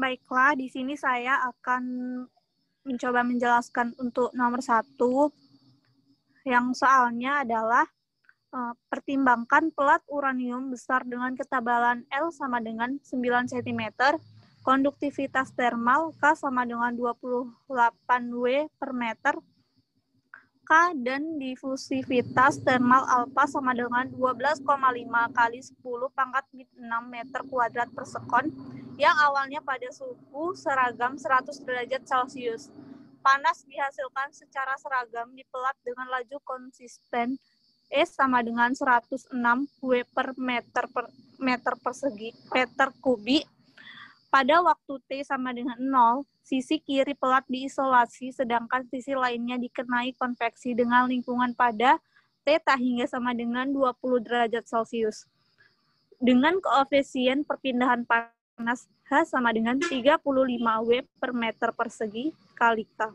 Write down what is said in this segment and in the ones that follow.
Baiklah, di sini saya akan mencoba menjelaskan untuk nomor 1, yang soalnya adalah pertimbangkan pelat uranium besar dengan ketebalan L sama dengan 9 cm, konduktivitas termal K sama dengan 28 W per meter, K dan difusivitas termal alfa sama dengan 12,5 kali 10 pangkat 6 meter kuadrat per sekon, yang awalnya pada suhu seragam 100 derajat Celcius. Panas dihasilkan secara seragam di pelat dengan laju konsisten E sama dengan 106 W per meter persegi meter kubik. Pada waktu T sama dengan 0, sisi kiri pelat diisolasi, sedangkan sisi lainnya dikenai konveksi dengan lingkungan pada T tak hingga sama dengan 20 derajat Celcius. Dengan koefisien perpindahan panas H sama dengan 35 W per meter persegi kali K.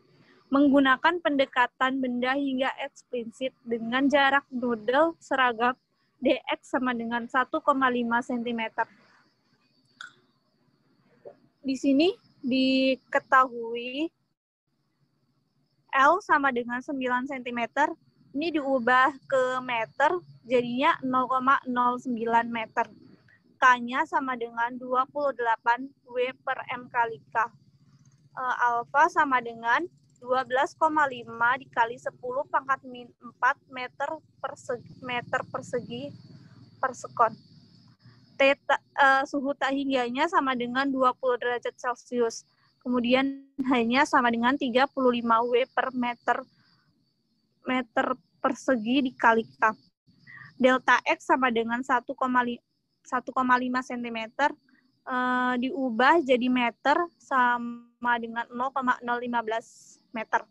Menggunakan pendekatan benda hingga eksplisit dengan jarak nodel seragam dx sama dengan 1,5 cm. Di sini diketahui L sama dengan 9 cm, ini diubah ke meter, jadinya 0,09 meter. K-nya sama dengan 28 W per M kali K. Alfa sama dengan 12,5 dikali 10 pangkat 4 meter persegi per sekon. Suhu tak hingganya sama dengan 20 derajat Celcius. Kemudian H-nya sama dengan 35 W per meter persegi dikali K. Delta X sama dengan 1,5 cm, diubah jadi meter sama dengan 0,015 meter.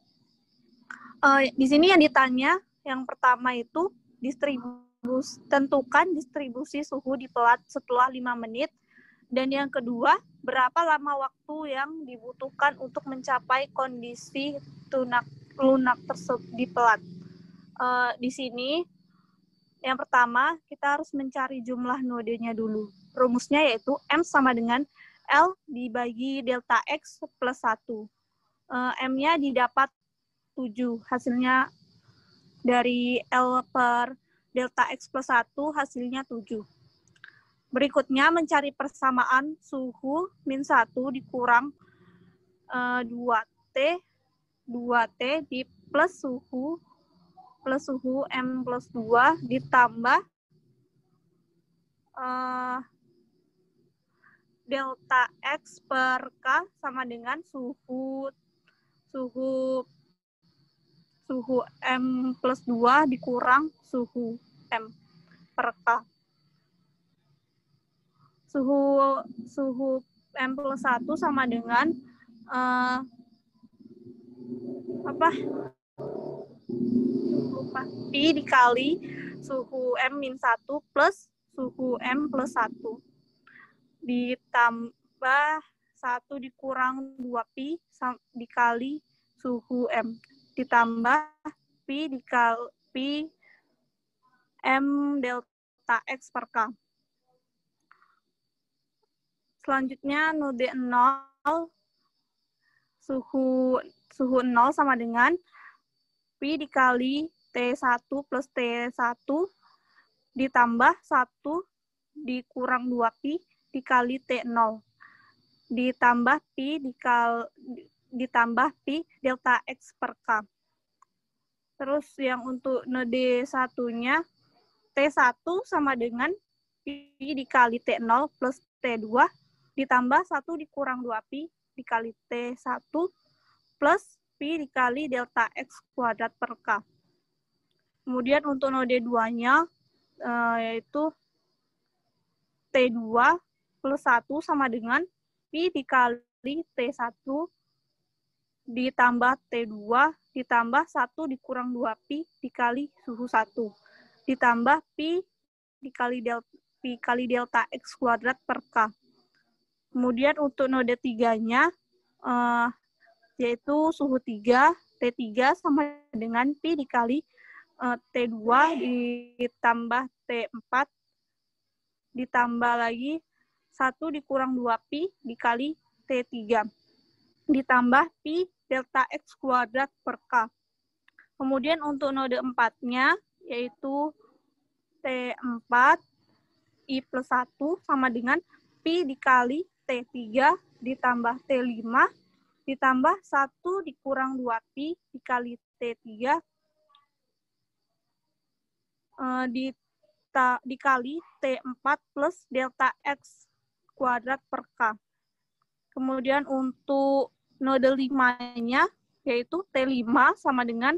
Di sini yang ditanya, yang pertama itu tentukan distribusi suhu di pelat setelah 5 menit, dan yang kedua, berapa lama waktu yang dibutuhkan untuk mencapai kondisi lunak tersebut di pelat. Di sini, yang pertama, kita harus mencari jumlah nodenya dulu. Rumusnya yaitu M sama dengan L dibagi delta X plus 1. M-nya didapat 7. Hasilnya dari L per delta X plus 1, hasilnya 7. Berikutnya, mencari persamaan suhu min 1 dikurang 2T di plus suhu M plus 2 ditambah delta X per K sama dengan suhu M plus 2 dikurang suhu M per K. Suhu M plus 1 sama dengan Pi dikali suhu M min 1 plus suhu M plus 1 ditambah 1 dikurang 2Pi dikali suhu M ditambah Pi dikali M delta X per K. Selanjutnya node 0, suhu 0 sama dengan Pi dikali T1 plus T1 ditambah 1 dikurang 2Pi dikali T0 ditambah Pi delta X per K. Terus yang untuk node 1-nya, T1 sama dengan Pi dikali T0 plus T2 ditambah 1 dikurang 2Pi dikali T1 plus Pi dikali delta X kuadrat per K. Kemudian untuk node 2-nya, yaitu T2 plus 1 sama dengan Pi dikali T1 ditambah T2 ditambah 1 dikurang 2Pi dikali suhu 1 ditambah Pi dikali delta X kuadrat per K. Kemudian untuk node 3-nya, yaitu suhu 3, T3 sama dengan Pi dikali T2 ditambah T4 ditambah lagi 1 dikurang 2Pi dikali T3 ditambah Pi delta X kuadrat per K. Kemudian untuk node 4-nya, yaitu T4 I plus 1 sama dengan Pi dikali T3 ditambah T5 ditambah 1 dikurang 2Pi dikali T3 dikali T4 plus delta X kuadrat per K. Kemudian untuk node 5-nya, yaitu T5 sama dengan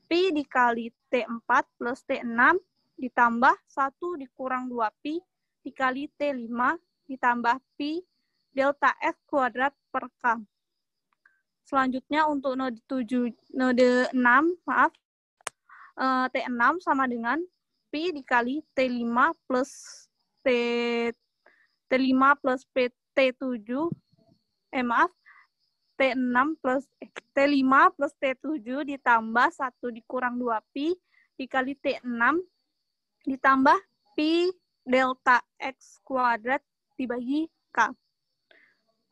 Pi dikali T4 plus T6 ditambah 1 dikurang 2Pi dikali T5 ditambah Pi delta X kuadrat per K. Selanjutnya untuk node 6, T6 sama dengan Pi dikali T5 plus T5 plus T7, T5 plus T7 ditambah 1 dikurang 2Pi dikali T6 ditambah Pi delta X kuadrat dibagi K.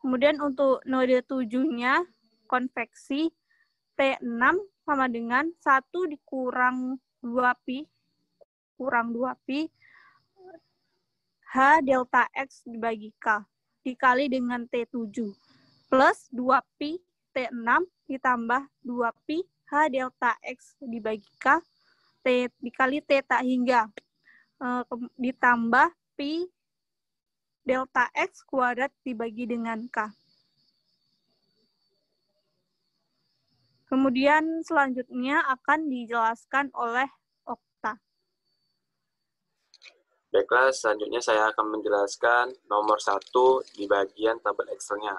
Kemudian untuk node 7-nya, konveksi, T6 sama dengan 1 dikurang 2Pi, kurang 2Pi, H delta X dibagi K, dikali dengan T7, plus 2Pi T6 ditambah 2Pi H delta X dibagi K, T dikali T tak hingga, ditambah Pi delta X kuadrat dibagi dengan K. Kemudian selanjutnya akan dijelaskan oleh Okta. Baiklah, selanjutnya saya akan menjelaskan nomor 1 di bagian tabel Excel-nya.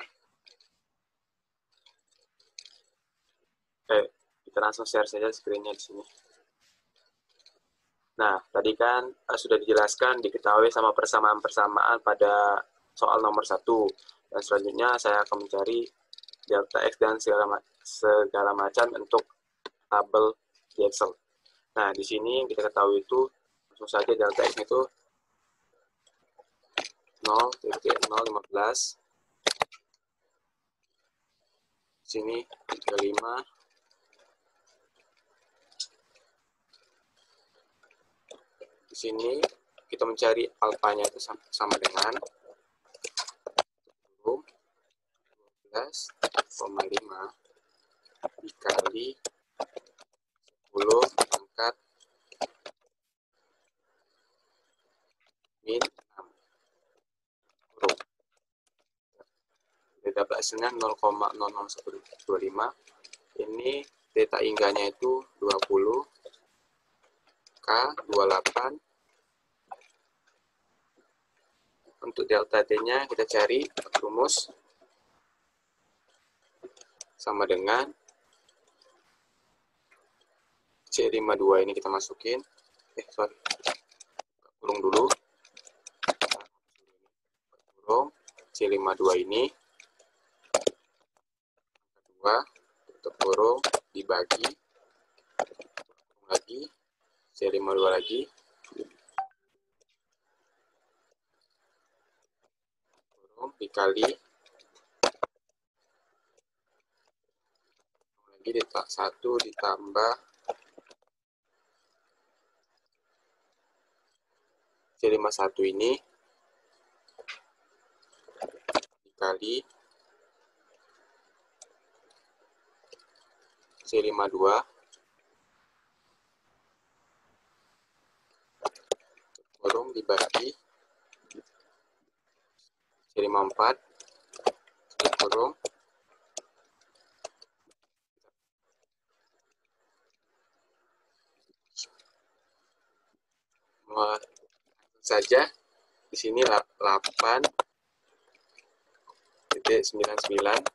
Kita langsung share saja screen-nya di sini. Nah, tadi kan sudah dijelaskan, diketahui sama persamaan-persamaan pada soal nomor 1. Dan selanjutnya saya akan mencari delta X dan segala macam untuk tabel di Excel. Nah, di sini yang kita ketahui itu, langsung saja delta X itu 0,015. Sini 35. Di sini kita mencari alfanya itu sama dengan 12,5 dikali 10 pangkat min 6 huruf. Dapat hasilnya 0,00125. Ini theta ingganya itu 20 K 28. Untuk delta T-nya kita cari rumus sama dengan C52 ini kita masukin. Kurung dulu. Kurung C52 ini 2 tutup kurung dibagi kurung lagi C52 lagi kurung dikali lagi 1 ditambah C51 ini dikali C52 kurung dibagi C54 kurung saja di sini 8,99.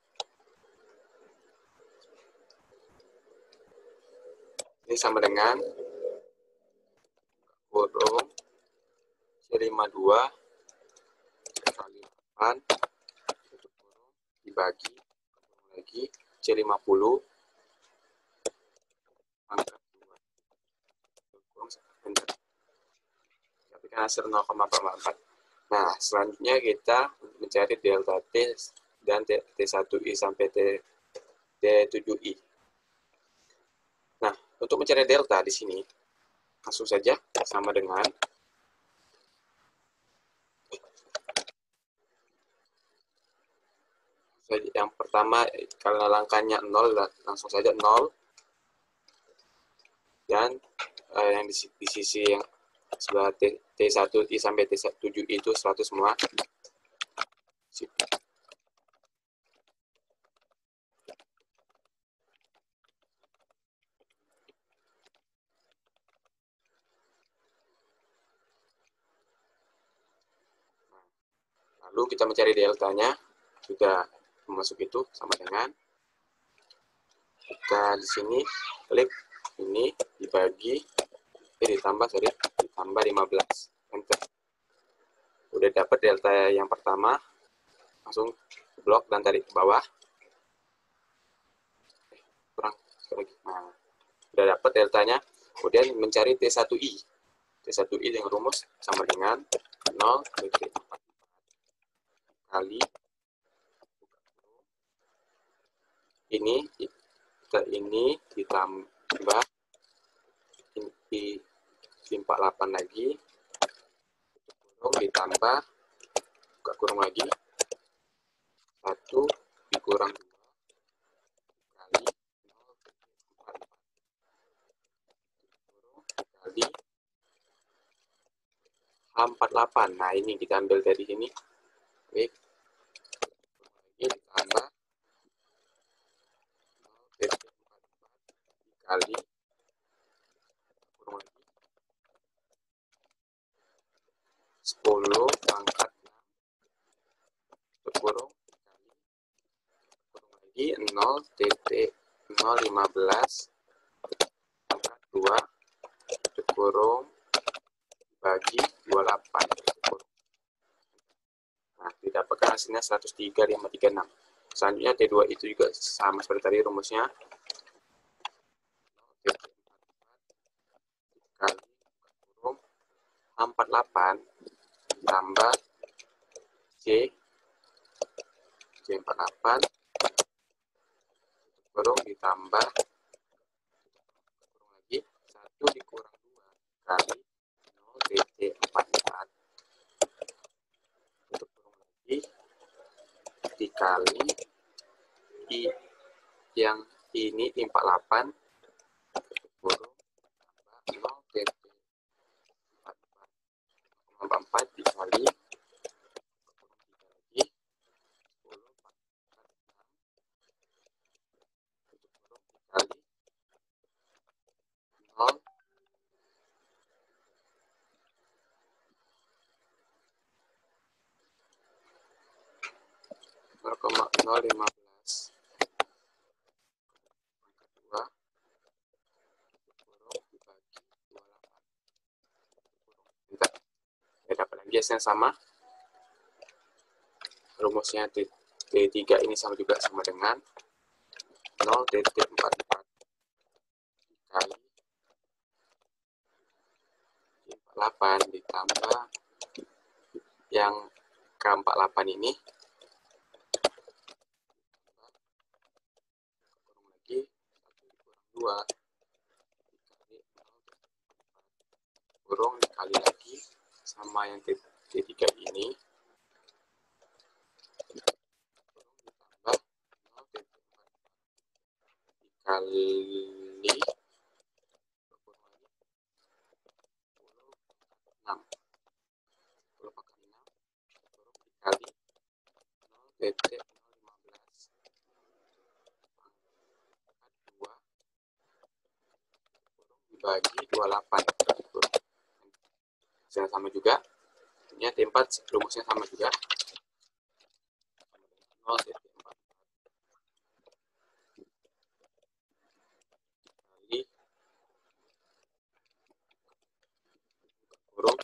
Ini sama dengan kurung C52 kali 8 dibagi lagi C50 pangkat 2 tapi kan hasil 0,44. Nah, selanjutnya kita mencari delta T dan T1I sampai T7I. Nah, untuk mencari delta di sini, langsung saja sama dengan yang pertama, karena langkahnya 0, langsung saja 0. Dan yang di sisi yang sebelah T1I sampai T7I itu 100 semua. Lalu kita mencari deltanya, sudah masuk itu sama dengan kita di sini klik ini dibagi ditambah 15, enter. Udah dapat delta yang pertama, langsung blok dan tarik ke bawah. Kurang lagi. Nah, udah dapat deltanya. Kemudian mencari T1I. T1I dengan rumus sama dengan 0,44 kali ini ditambah di 48 lagi, kurung ditambah buka kurung lagi 1 dikurang 2 kali 0,44 kali H48. Nah, ini kita ambil dari sini. Oke. Lagi ditambah 0,44 kali kurung lagi 10 pangkat 6 kurung lagi 0,015 pangkat 2 kurung bagi 28. Nah, didapatkan hasilnya 103,536. Selanjutnya T2 itu juga sama seperti tadi rumusnya. Kali kurung 48 tambah C48 kurung ditambah kurung lagi 1 dikurang 2 kali 0,44 untuk kurung lagi dikali yang ini 48 kurung tambah 0,44 dikali lagi 10 kali 0 0,015 2 kurung dibagi 28. Ya, dapat lagi hasilnya sama. Rumusnya T3 ini sama juga sama dengan 0,44 kali 48 ditambah yang ke-48 ini kurung lagi 1 dikurang 2 dikali 0,44 kurung dikali lagi sama yang T3 ini kurung ditambah 0,44 dikali 10 pangkat 6 kurung dikali 0,015 pangkat 2 kurung dibagi 28 kurung. Hasilnya sama juga. Ini T4 rumusnya sama juga. 0,44 kali kurung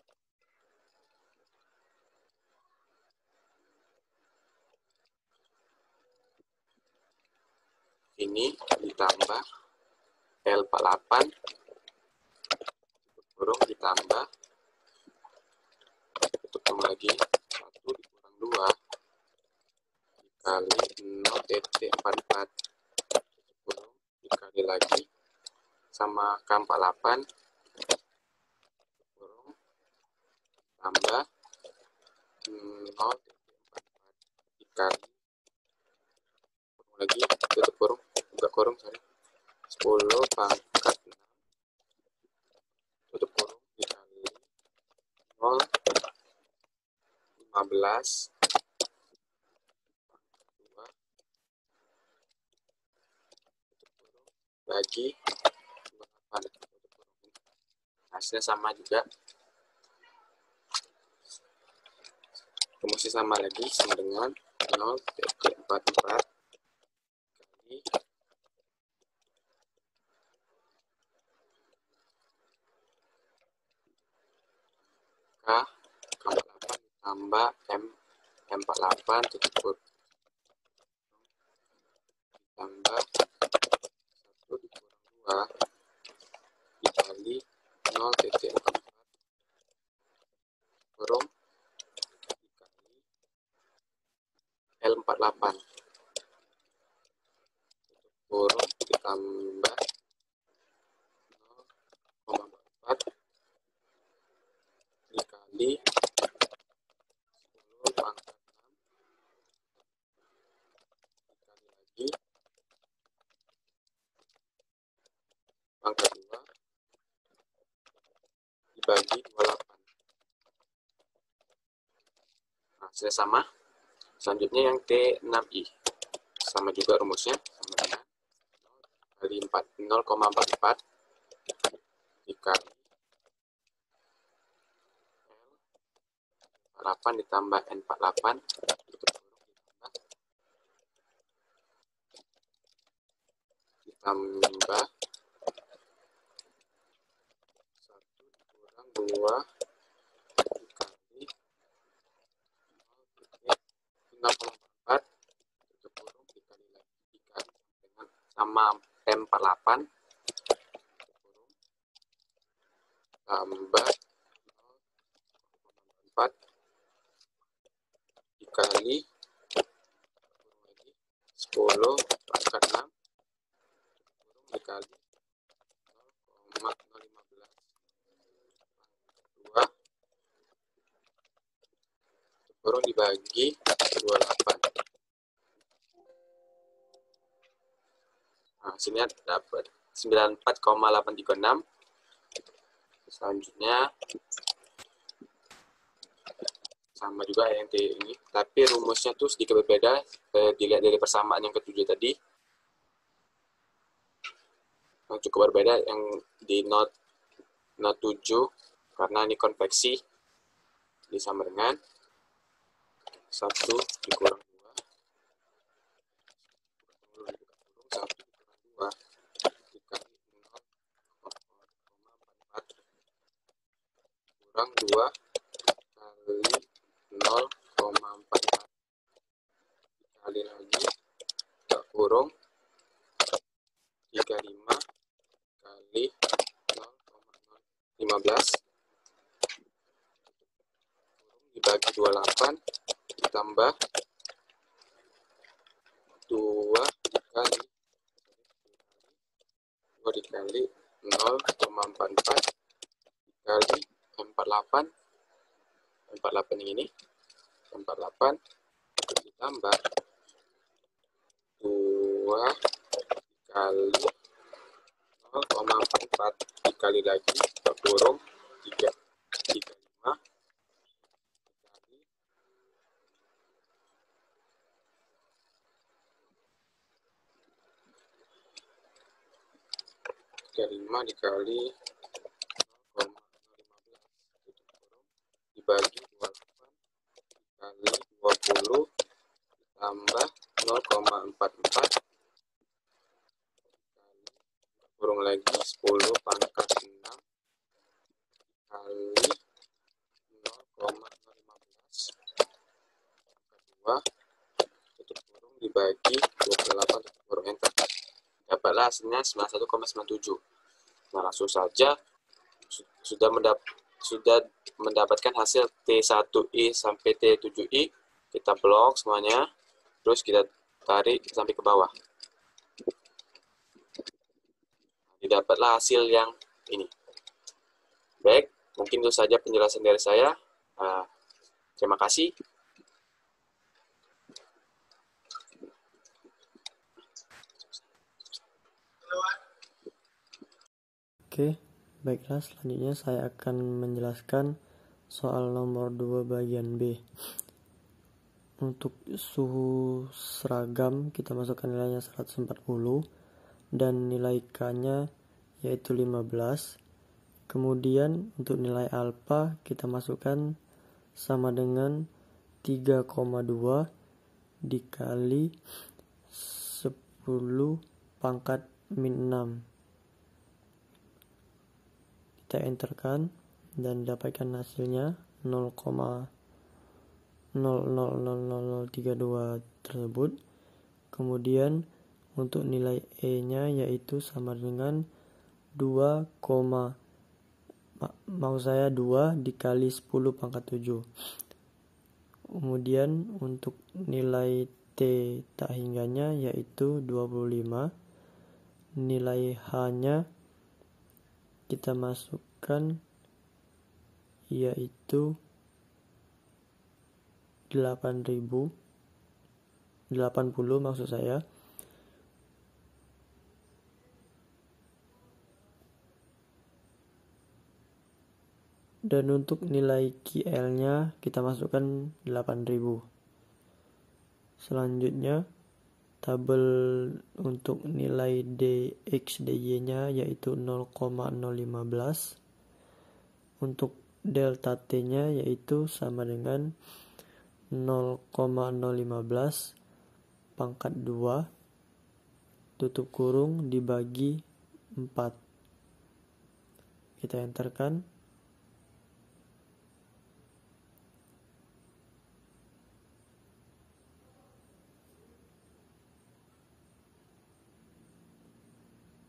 ini ditambah L48 kurung ditambah tutup kurung lagi 1 dikurang 2 dikali 0,44 kurung dikali lagi sama K48 kurung tambah 0,44 dikali kurung lagi tutup kurung buka kurung 10 pangkat 6 tutup kurung dikali 0,15 bagi 28. Hasilnya sama juga. Rumusnya sama lagi, sama dengan 0,44 kali K48 tambah M48 tutup kurung tambah 1 dikurang 2 dikali 0,44 kurung dikali L48 kurung ditambah 0,44 dikali 10 pangkat 6 dikali lagi pangkat 2 dibagi 28. Nah, hasilnya sama. Selanjutnya yang T6I. Sama juga rumusnya, sama dengan kali 0,44 dikali L48 ditambah N48 ditambah 1 dikurang 2 dikali 0,44 tutup kurung dikali lagi dikali dengan sama M48 kurung tambah 0,44 dikali kurung lagi 10 pangkat 6 kurung dikali 0,015 2 kurung dibagi 28. Nah, hasilnya dapat 94,836. Selanjutnya sama juga yang T ini, tapi rumusnya tuh sedikit berbeda dilihat dari persamaan yang ketujuh tadi. Yang cukup berbeda yang di note 7 karena ini konveksi jadi sama dengan 1 dikurang 2 1 dikurang 2 dikali 0,44 kurang 2 kali 0,44 dikali lagi kurung 35 kali 0,015 dibagi 28 ditambah 2 dikali 0,44 dikali 48 yang ini 48 ditambah 2 dikali 0,44 dikali lagi kurung 35 35 dikali 0,015 dibagi 28 dikali 20 tambah 0,44 kurung lagi 10 pangkat 6 kali 0,015 pangkat 2 tutup kurung dibagi 28 tutup kurung enter. dapatlah hasilnya 91,97. Nah, langsung saja sudah mendapatkan hasil T1I sampai T7I. Kita blok semuanya, terus kita tarik sampai ke bawah. Didapatlah hasil yang ini. Baik, mungkin itu saja penjelasan dari saya. Terima kasih. Oke, baiklah, selanjutnya saya akan menjelaskan soal nomor 2 bagian B. Untuk suhu seragam kita masukkan nilainya 140 dan nilai K-nya yaitu 15. Kemudian untuk nilai alfa kita masukkan sama dengan 3,2 dikali 10 pangkat min 6. Kita enterkan dan dapatkan hasilnya 0,000032 tersebut. Kemudian untuk nilai E nya yaitu sama dengan 2 dikali 10 pangkat 7. Kemudian untuk nilai T tak hingganya yaitu 25. Nilai H nya kita masukkan yaitu 80 maksud saya. Dan untuk nilai QL-nya kita masukkan 8000. Selanjutnya tabel untuk nilai DX DY-nya yaitu 0,015. Untuk delta T-nya yaitu sama dengan 0,015 pangkat 2 tutup kurung dibagi 4. Kita enterkan.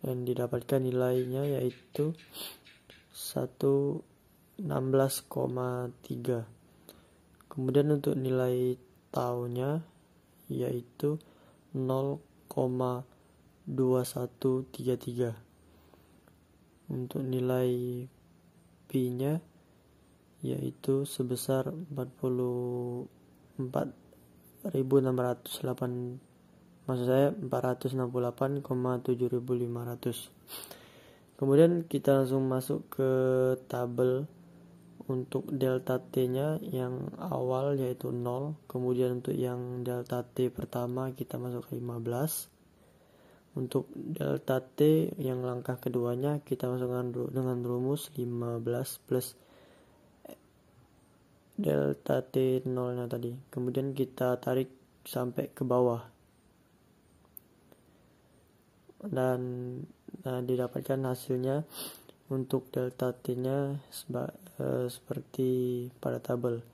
Dan didapatkan nilainya yaitu 116,3. Kemudian untuk nilai taunya yaitu 0,2133. Untuk nilai P-nya yaitu sebesar 468.7.500. Kemudian kita langsung masuk ke tabel untuk delta T-nya yang awal yaitu 0. Kemudian untuk yang delta T pertama kita masuk ke 15. Untuk delta T yang langkah keduanya kita masukkan dengan rumus 15 plus delta T 0-nya tadi. Kemudian kita tarik sampai ke bawah. Dan didapatkan hasilnya untuk delta T-nya seperti pada tabel.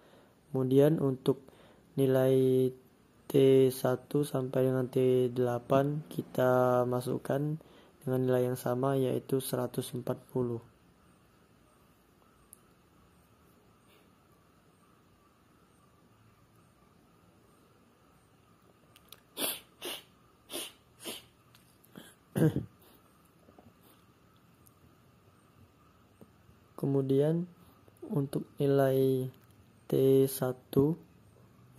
Kemudian untuk nilai T1 sampai dengan T8 kita masukkan dengan nilai yang sama yaitu 140. Kemudian untuk nilai T1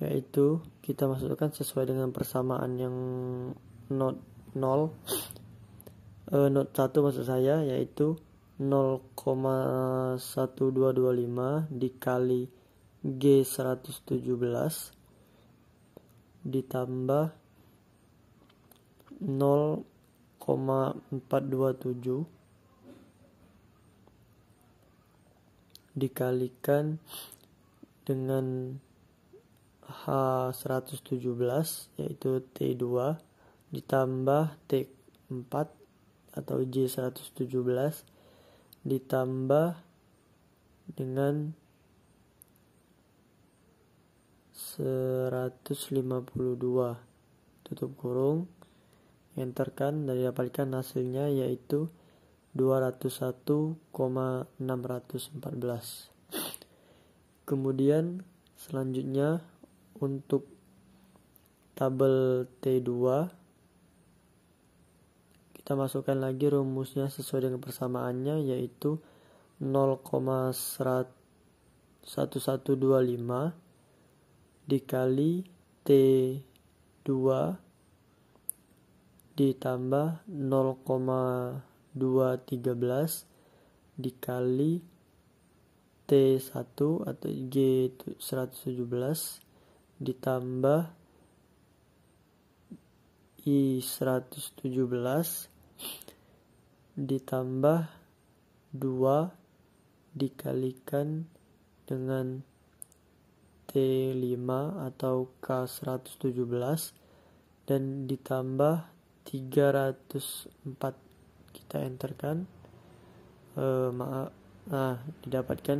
yaitu kita masukkan sesuai dengan persamaan yang not 1 maksud saya yaitu 0,1225 dikali G117 ditambah 0,427 dikalikan dengan H117 yaitu T2 ditambah T4 atau J117 ditambah dengan 152 tutup kurung enterkan dan didapatkan hasilnya yaitu 201,614. Kemudian selanjutnya untuk tabel T2 kita masukkan lagi rumusnya sesuai dengan persamaannya yaitu 0,1125 dikali T2 ditambah 0,213 dikali T1 atau G117 ditambah I117 ditambah 2 dikalikan dengan T5 atau K117 dan ditambah 304. Kita enterkan. Didapatkan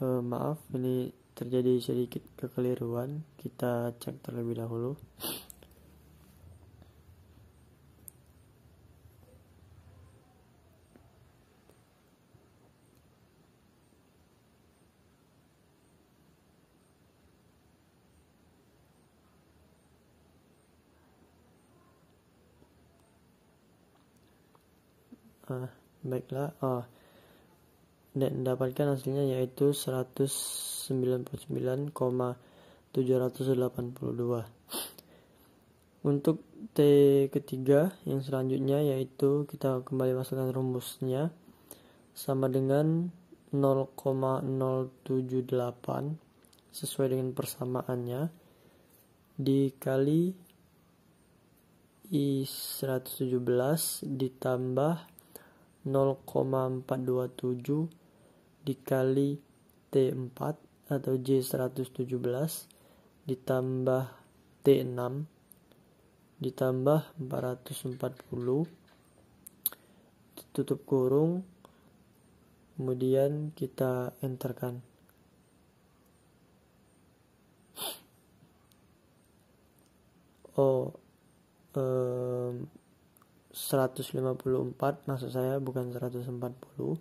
maaf, ini terjadi sedikit kekeliruan. Kita cek terlebih dahulu. Baiklah, dan mendapatkan hasilnya yaitu 199,782. Untuk T ketiga yang selanjutnya yaitu kita kembali masukkan rumusnya sama dengan 0,078 sesuai dengan persamaannya dikali I117 ditambah 0,427 dikali T4 atau J117 ditambah T6 ditambah 440 tutup kurung, kemudian kita enterkan. Oh, 154 maksud saya, bukan 140,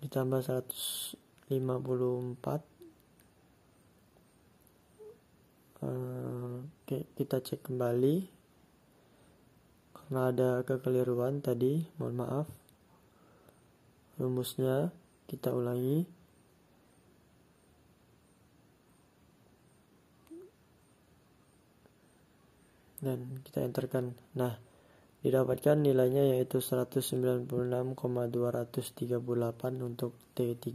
ditambah 154. Oke, kita cek kembali karena ada kekeliruan tadi, mohon maaf. Rumusnya kita ulangi. Dan kita enterkan. Nah, didapatkan nilainya yaitu 196,238 untuk T3.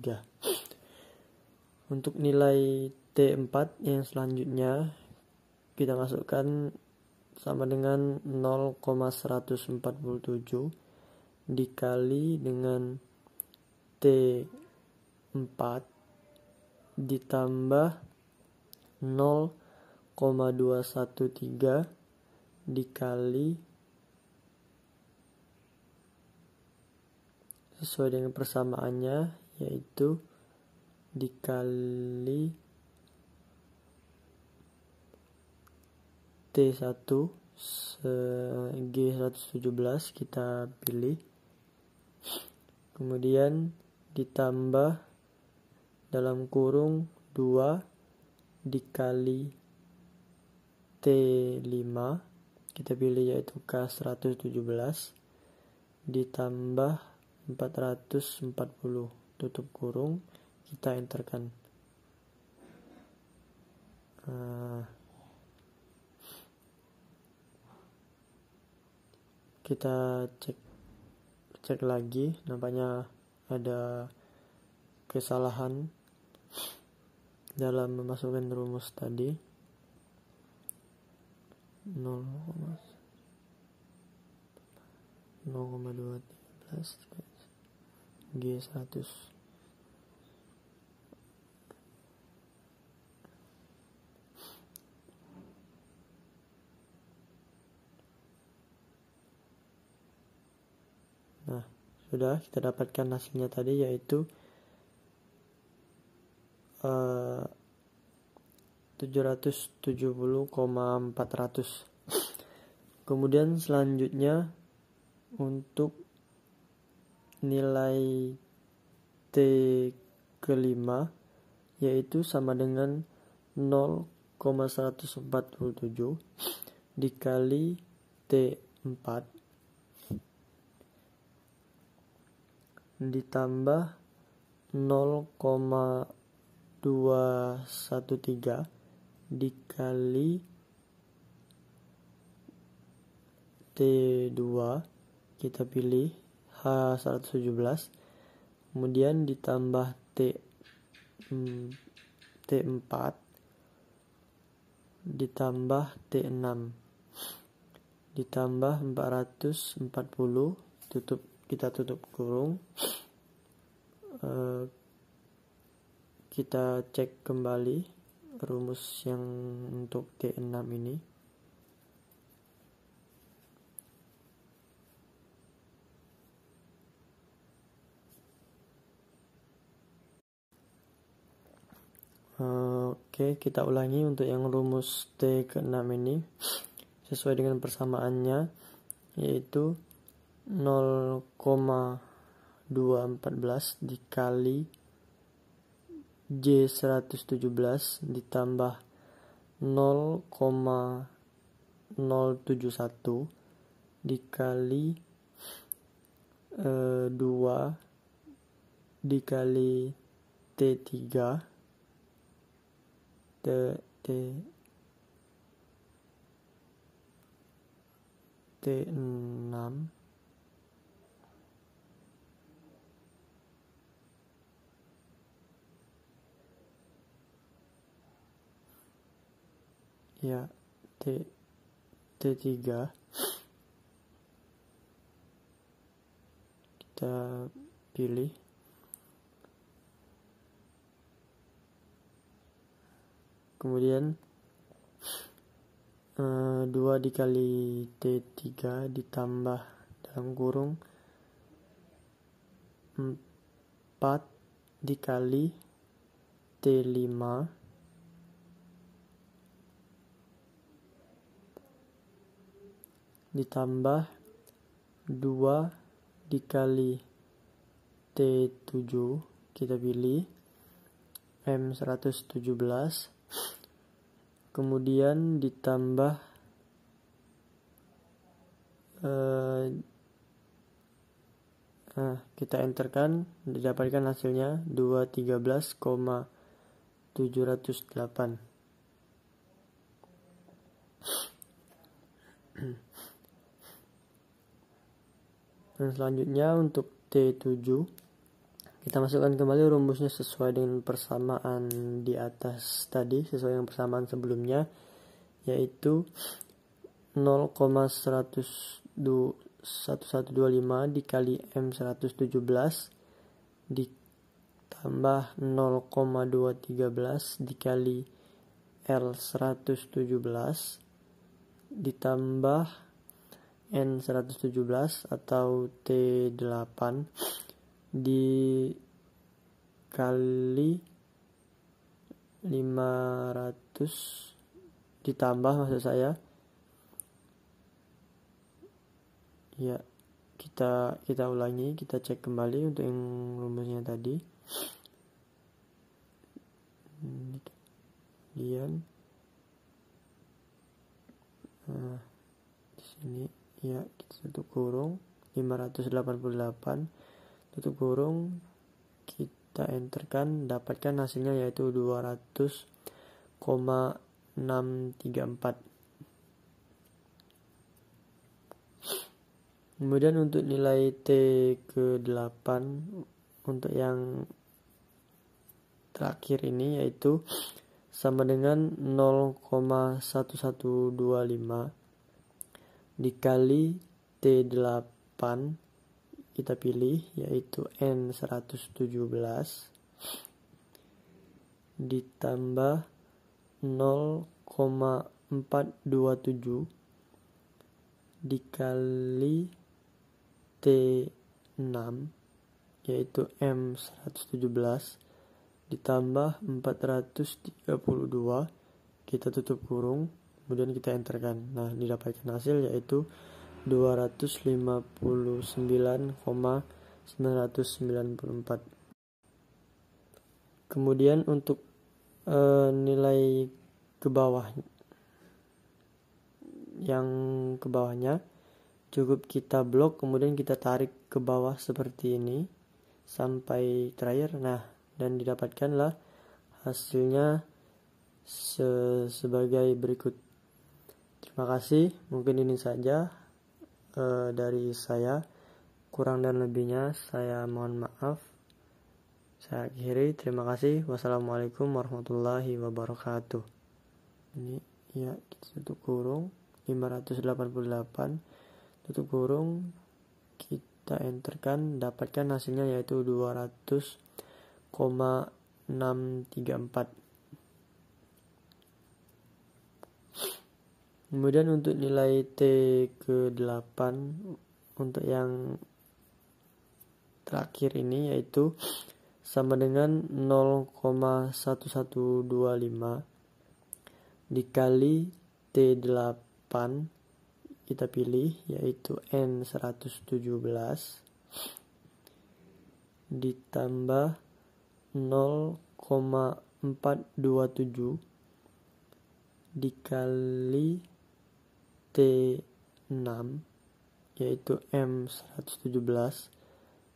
Untuk nilai T4 yang selanjutnya kita masukkan sama dengan 0,147 dikali dengan T4 ditambah 0,213 dikali sesuai dengan persamaannya yaitu dikali T1 G117 kita pilih, kemudian ditambah dalam kurung 2 dikali T5 kita pilih yaitu K117 ditambah 440 tutup kurung, kita enterkan. Kita cek lagi, nampaknya ada kesalahan dalam memasukkan rumus tadi. 0,213 G100. Nah, sudah kita dapatkan hasilnya tadi yaitu 770,400. Kemudian selanjutnya untuk nilai T kelima yaitu sama dengan 0,147 dikali T4 ditambah 0,213 dikali T2, kita pilih H117, kemudian ditambah T4 ditambah T6 ditambah 440, kita tutup kurung. Kita cek kembali rumus yang untuk T6 ini. Oke, kita ulangi untuk yang rumus T ke-6 ini sesuai dengan persamaannya, yaitu 0,214 dikali J117 ditambah 0,071 dikali 2 dikali T3 T6 ya T3 kita pilih. Kemudian 2 dikali T3 ditambah dalam kurung 4 dikali T5 ditambah 2 dikali T7, kita pilih M117, kemudian ditambah kita enterkan, didapatkan hasilnya 213,708. Dan selanjutnya untuk T7 kita masukkan kembali rumusnya sesuai dengan persamaan di atas tadi, sesuai dengan persamaan sebelumnya, yaitu 0,1125 dikali M117 ditambah 0,213 dikali L117 ditambah N117 atau T8 dikali 500 ditambah, maksud saya ya, kita ulangi, kita cek kembali untuk yang rumusnya tadi. Kemudian di sini ya, kita tutup kurung 588, tutup kurung, kita enterkan, dapatkan hasilnya yaitu 200,634. Kemudian untuk nilai T ke-8 untuk yang terakhir ini yaitu sama dengan 0,1125 dikali T8, kita pilih yaitu N117 ditambah 0,427 dikali T6 yaitu M117 ditambah 432 kita tutup kurung, kemudian kita enterkan. Nah, didapatkan hasil yaitu 259,994. Kemudian untuk nilai ke bawah, yang ke bawahnya cukup kita blok, kemudian kita tarik ke bawah seperti ini sampai terakhir. Nah, dan didapatkanlah hasilnya sebagai berikut. Terima kasih, mungkin ini saja dari saya. Kurang dan lebihnya saya mohon maaf. Saya akhiri, terima kasih. Wassalamualaikum warahmatullahi wabarakatuh. Ini ya, kita tutup kurung 588, tutup kurung, kita enterkan, dapatkan hasilnya yaitu 200,634. Kemudian untuk nilai T ke 8 untuk yang terakhir ini yaitu sama dengan 0,1125 dikali T8, kita pilih yaitu N117 ditambah 0,427 dikali T6 yaitu M117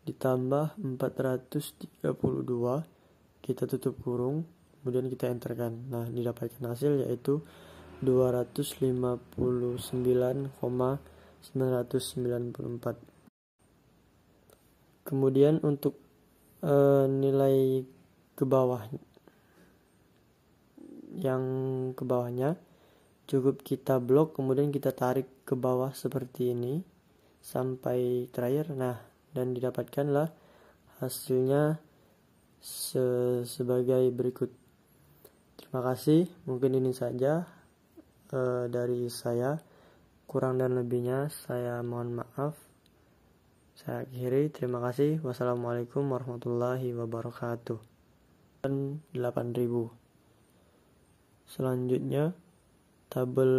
ditambah 432, kita tutup kurung, kemudian kita enterkan. Nah, didapatkan hasil yaitu 259,994. Kemudian untuk nilai ke bawah, yang ke bawahnya cukup kita blok, kemudian kita tarik ke bawah seperti ini sampai terakhir. Nah, dan didapatkanlah hasilnya sebagai berikut. Terima kasih, mungkin ini saja dari saya. Kurang dan lebihnya saya mohon maaf. Saya akhiri, terima kasih. Wassalamualaikum warahmatullahi wabarakatuh. 8.000. Selanjutnya tabel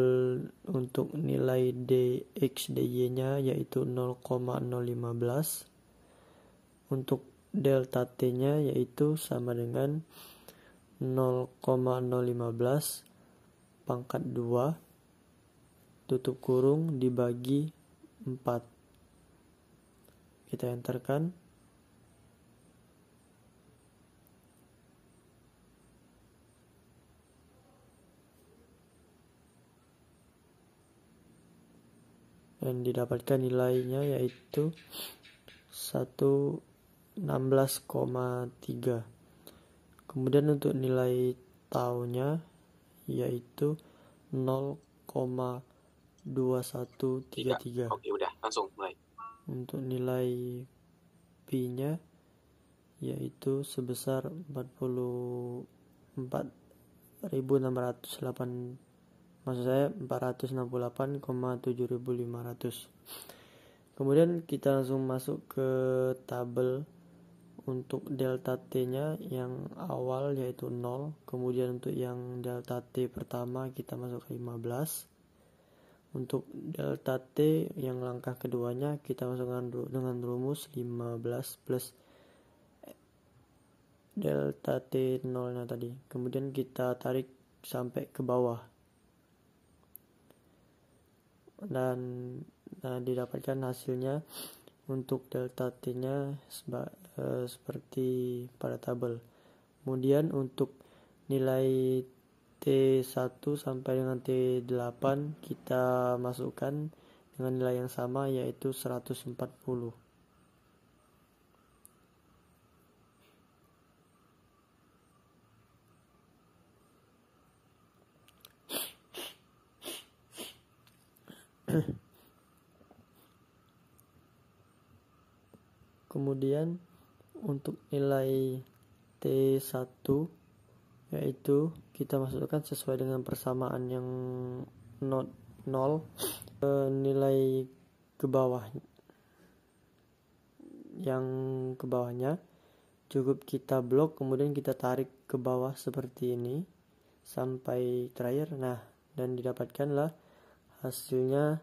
untuk nilai dx dy nya yaitu 0,015. Untuk delta t nya yaitu sama dengan 0,015 pangkat 2 tutup kurung dibagi 4. Kita enterkan. Dan didapatkan nilainya yaitu 116,3. Kemudian untuk nilai taunya yaitu 0,2133. Oke, udah, langsung mulai. Untuk nilai pi-nya yaitu sebesar 44.608, maksud saya 468,7500. Kemudian kita langsung masuk ke tabel untuk delta t-nya yang awal yaitu 0, kemudian untuk yang delta t pertama kita masuk ke 15. Untuk delta t yang langkah keduanya kita masukkan dengan rumus 15 plus delta t 0 nya tadi. Kemudian kita tarik sampai ke bawah. Dan didapatkan hasilnya untuk delta t nya seperti pada tabel. Kemudian untuk nilai T1 sampai dengan T8 kita masukkan dengan nilai yang sama yaitu 140. Kemudian untuk nilai T1 yaitu kita masukkan sesuai dengan persamaan yang 0 nilai ke bawah, yang ke bawahnya cukup kita blok, kemudian kita tarik ke bawah seperti ini sampai terakhir. Nah, dan didapatkanlah hasilnya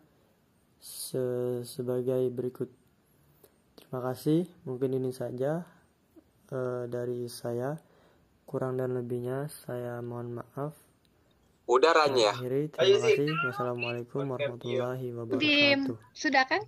sebagai berikut. Terima kasih, mungkin ini saja dari saya. Kurang dan lebihnya saya mohon maaf. Udah Ranya. Akhiri, terima kasih. Wassalamualaikum warahmatullahi wabarakatuh. Sudah kan?